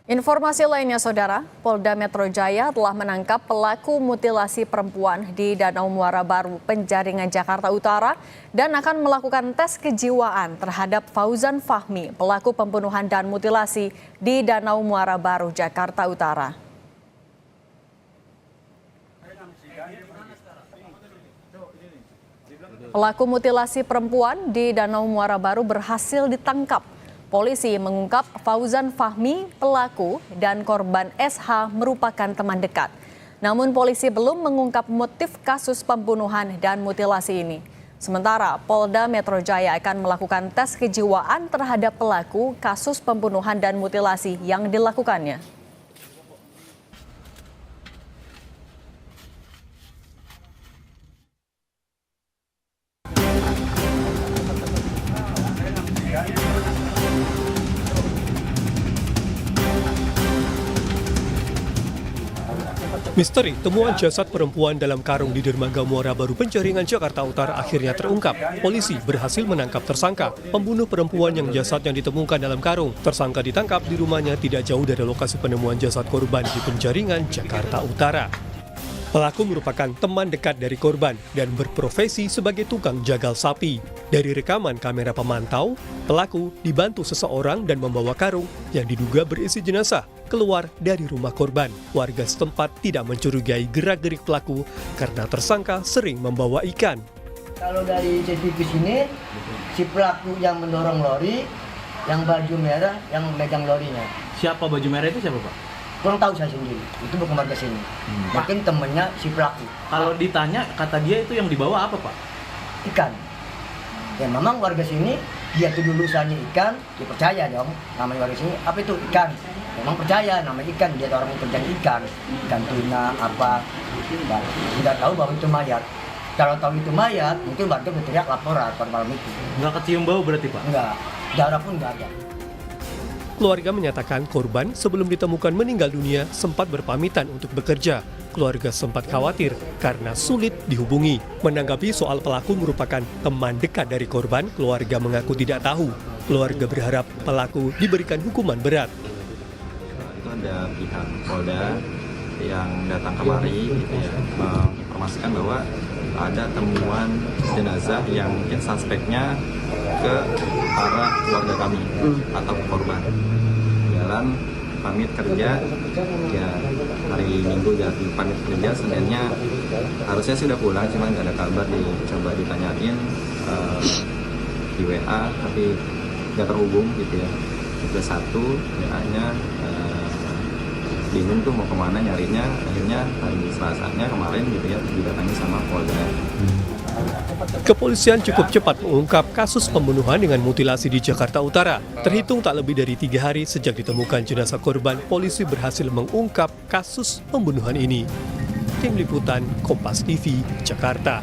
Informasi lainnya, Saudara, Polda Metro Jaya telah menangkap pelaku mutilasi perempuan di Danau Muara Baru, Penjaringan, Jakarta Utara, dan akan melakukan tes kejiwaan terhadap Fauzan Fahmi, pelaku pembunuhan dan mutilasi di Danau Muara Baru, Jakarta Utara. Pelaku mutilasi perempuan di Danau Muara Baru berhasil ditangkap. Polisi mengungkap Fauzan Fahmi, pelaku, dan korban SH merupakan teman dekat. Namun polisi belum mengungkap motif kasus pembunuhan dan mutilasi ini. Sementara Polda Metro Jaya akan melakukan tes kejiwaan terhadap pelaku kasus pembunuhan dan mutilasi yang dilakukannya. Misteri temuan jasad perempuan dalam karung di dermaga Muara Baru, Penjaringan, Jakarta Utara akhirnya terungkap. Polisi berhasil menangkap tersangka, pembunuh perempuan yang jasadnya ditemukan dalam karung. Tersangka ditangkap di rumahnya tidak jauh dari lokasi penemuan jasad korban di Penjaringan, Jakarta Utara. Pelaku merupakan teman dekat dari korban dan berprofesi sebagai tukang jagal sapi. Dari rekaman kamera pemantau, pelaku dibantu seseorang dan membawa karung yang diduga berisi jenazah keluar dari rumah korban. Warga setempat tidak mencurigai gerak-gerik pelaku karena tersangka sering membawa ikan. Kalau dari CCTV sini, si pelaku yang mendorong lori, yang baju merah, yang memegang lorinya. Siapa baju merah itu siapa, Pak? Kurang tahu saya sendiri, itu bukan warga sini. Mungkin temennya si pelaku. Kalau ditanya, kata dia itu yang dibawa apa, Pak? Ikan. Ya memang warga sini, dia tuh dulu usahanya ikan, dia percaya dong. Namanya warga sini, apa itu ikan? Memang percaya, namanya ikan, dia orang yang kerja ikan tuna, apa. Nah, tidak tahu bahwa itu mayat. Kalau tahu itu mayat, mungkin warga berteriak laporan pada malam itu. Nggak kecium bau berarti, Pak? Enggak, darah pun nggak ada. Keluarga menyatakan korban sebelum ditemukan meninggal dunia sempat berpamitan untuk bekerja. Keluarga sempat khawatir karena sulit dihubungi. Menanggapi soal pelaku merupakan teman dekat dari korban, keluarga mengaku tidak tahu. Keluarga berharap pelaku diberikan hukuman berat. Itu ada pihak Polda yang datang kemari gitu ya, menginformasikan bahwa ada temuan jenazah yang mungkin suspeknya ke para keluarga kami atau ke korban. Jalan pamit kerja, ya hari Minggu jadi pamit kerja, Seninnya harusnya sudah pulang, cuma nggak ada kabar. Dicoba ditanyain di WA, tapi nggak terhubung gitu ya. Juga satu WA-nya bingung tuh mau kemana nyarinya. Akhirnya hari Selasanya kemarin gitu ya didatangi sama Polda. Kepolisian cukup cepat mengungkap kasus pembunuhan dengan mutilasi di Jakarta Utara. Terhitung tak lebih dari 3 hari sejak ditemukan jenazah korban, polisi berhasil mengungkap kasus pembunuhan ini. Tim Liputan Kompas TV, Jakarta.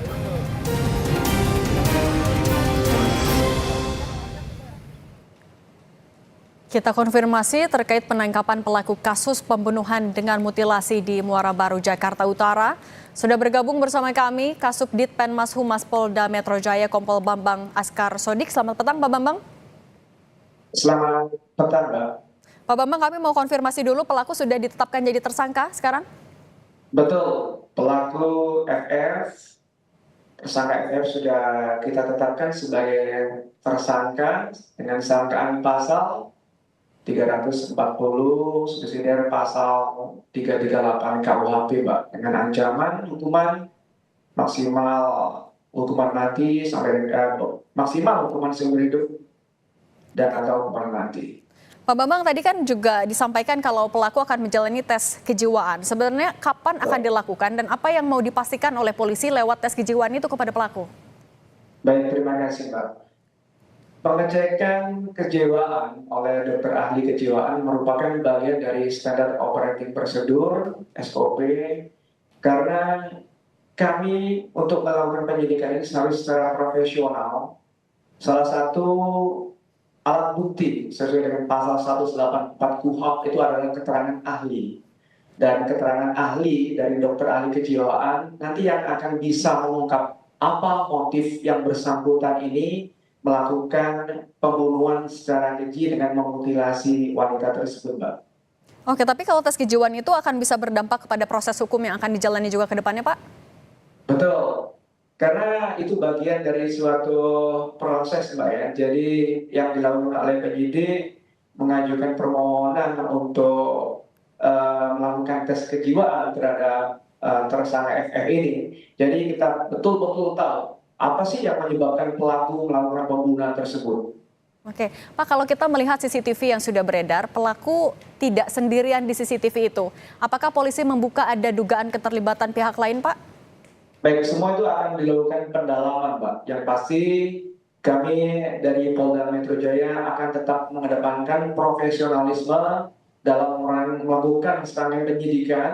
Kita konfirmasi terkait penangkapan pelaku kasus pembunuhan dengan mutilasi di Muara Baru, Jakarta Utara. Sudah bergabung bersama kami Kasubdit Penmas Humas Polda Metro Jaya Kompol Bambang Askar Sodik. Selamat petang, Pak Bambang. Selamat petang, Mbak. Pak Bambang, kami mau konfirmasi dulu, pelaku sudah ditetapkan jadi tersangka sekarang? Betul, pelaku FF, tersangka FF sudah kita tetapkan sebagai tersangka dengan sangkaan pasal 340 subsidiar pasal 338 KUHP, Mbak, dengan ancaman hukuman maksimal hukuman mati sampai maksimal hukuman seumur hidup dan atau hukuman mati. Pak Bambang, tadi kan juga disampaikan kalau pelaku akan menjalani tes kejiwaan. Sebenarnya kapan akan dilakukan dan apa yang mau dipastikan oleh polisi lewat tes kejiwaan itu kepada pelaku? Baik, terima kasih, Mbak. Pengecekan kejiwaan oleh dokter ahli kejiwaan merupakan bagian dari standar operating procedure (SOP) karena kami untuk melakukan penyidikan ini harus secara profesional. Salah satu alat bukti sesuai dengan pasal 184 KUHP itu adalah keterangan ahli. Dan keterangan ahli dari dokter ahli kejiwaan nanti yang akan bisa mengungkap apa motif yang bersangkutan ini melakukan pembunuhan secara keji dengan memutilasi wanita tersebut, Mbak. Oke, tapi kalau tes kejiwaan itu akan bisa berdampak kepada proses hukum yang akan dijalani juga ke depannya, Pak? Betul, karena itu bagian dari suatu proses, Mbak ya. Jadi yang dilakukan oleh penyidik mengajukan permohonan untuk melakukan tes kejiwaan terhadap tersangka FF ini. Jadi kita betul-betul tahu apa sih yang menyebabkan pelaku melakukan pembunuhan tersebut. Oke, Pak, kalau kita melihat CCTV yang sudah beredar, pelaku tidak sendirian di CCTV itu. Apakah polisi membuka ada dugaan keterlibatan pihak lain, Pak? Baik, semua itu akan dilakukan pendalaman, Pak. Yang pasti kami dari Polda Metro Jaya akan tetap mengedepankan profesionalisme dalam melakukan serangkaian penyidikan,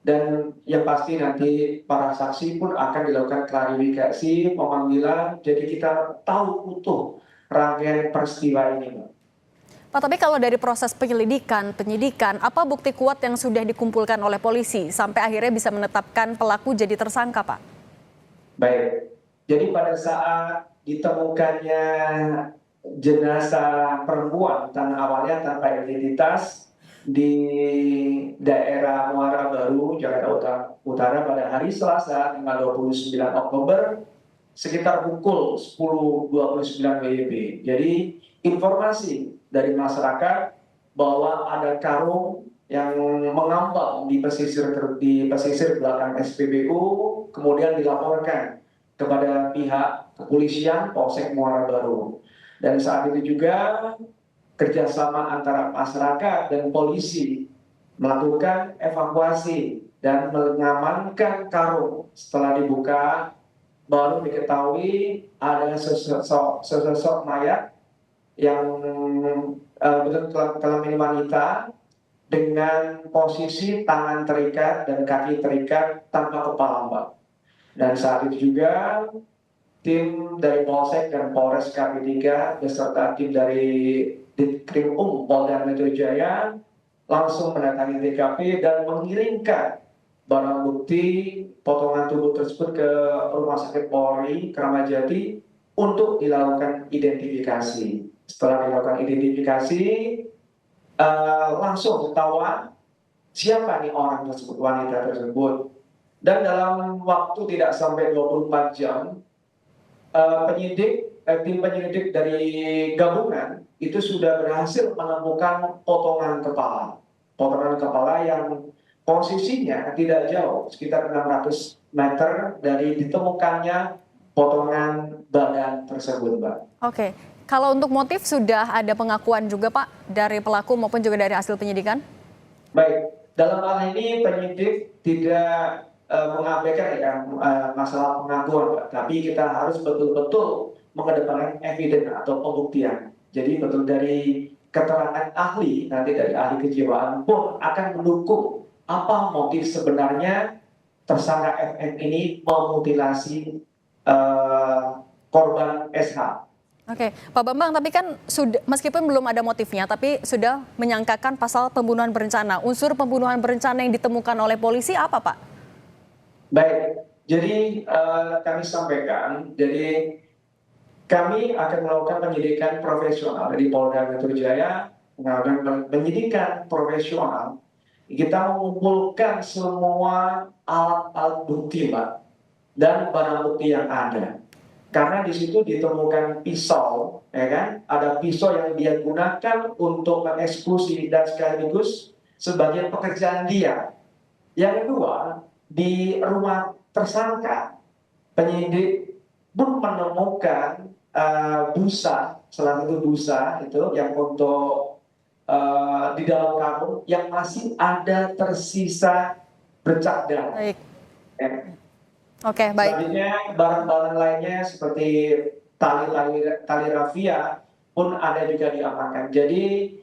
dan yang pasti nanti para saksi pun akan dilakukan klarifikasi, pemanggilan, jadi kita tahu utuh rangkaian peristiwa ini, Pak. Pak, tapi kalau dari proses penyidikan, apa bukti kuat yang sudah dikumpulkan oleh polisi sampai akhirnya bisa menetapkan pelaku jadi tersangka, Pak? Baik, jadi pada saat ditemukannya jenazah perempuan awalnya tanpa identitas di daerah Muara Baru, Jakarta Utara pada hari Selasa tanggal 29 Oktober sekitar pukul 10.29 WIB. Jadi informasi dari masyarakat bahwa ada karung yang mengambang di pesisir belakang SPBU, kemudian dilaporkan kepada pihak kepolisian Polsek Muara Baru. Dan saat itu juga kerjasama antara masyarakat dan polisi melakukan evakuasi dan mengamankan karung. Setelah dibuka, baru diketahui ada sesosok mayat yang kelamin wanita dengan posisi tangan terikat dan kaki terikat tanpa kepala, Mbak. Dan saat itu juga tim dari Polsek dan Polres KP3 beserta tim dari Ditkrim Polda Metro Jaya langsung mendatangi TKP dan mengirimkan barang bukti potongan tubuh tersebut ke Rumah Sakit Polri Kramat Jati untuk dilakukan identifikasi. Setelah dilakukan identifikasi, langsung ketahuan siapa nih orang tersebut, wanita tersebut. Dan dalam waktu tidak sampai 24 jam, tim penyelidik dari gabungan itu sudah berhasil menemukan potongan kepala yang posisinya tidak jauh, sekitar 600 meter dari ditemukannya potongan badan tersebut, Mbak. Oke, kalau untuk motif sudah ada pengakuan juga, Pak, dari pelaku maupun juga dari hasil penyidikan? Baik, dalam hal ini penyidik tidak mengabaikan ya masalah pengakuan, Pak. Tapi kita harus betul-betul mengedepankan evidence atau pembuktian. Jadi betul dari keterangan ahli, nanti dari ahli kejiwaan pun akan mendukung apa motif sebenarnya tersangka FM ini memutilasi korban SH. Oke, Pak Bambang, tapi kan sudah, meskipun belum ada motifnya, tapi sudah menyangkakan pasal pembunuhan berencana. Unsur pembunuhan berencana yang ditemukan oleh polisi apa, Pak? Baik, jadi kami sampaikan, jadi kami akan melakukan penyidikan profesional dari Polda Metro Jaya, melakukan penyidikan profesional. Kita mengumpulkan semua alat-alat bukti, Mbak, dan barang bukti yang ada. Karena di situ ditemukan pisau, ya kan? Ada pisau yang dia gunakan untuk mengeksekusi dan sekaligus sebagai pekerjaan dia. Yang kedua, di rumah tersangka, penyidik pun menemukan busa, salah satu busa itu yang untuk di dalam karung yang masih ada tersisa bercak darah. Baik. Ya. Oke, baik. Selanjutnya barang-barang lainnya seperti tali rafia pun ada juga diamankan. Jadi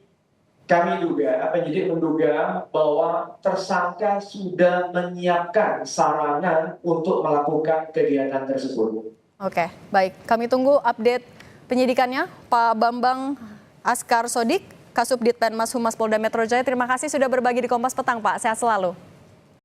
kami juga penyidik menduga bahwa tersangka sudah menyiapkan sarana untuk melakukan kegiatan tersebut. Oke, baik. Kami tunggu update penyidikannya, Pak Bambang Askar Sodik, Kasubdit Penmas Humas Polda Metro Jaya. Terima kasih sudah berbagi di Kompas Petang, Pak. Sehat selalu.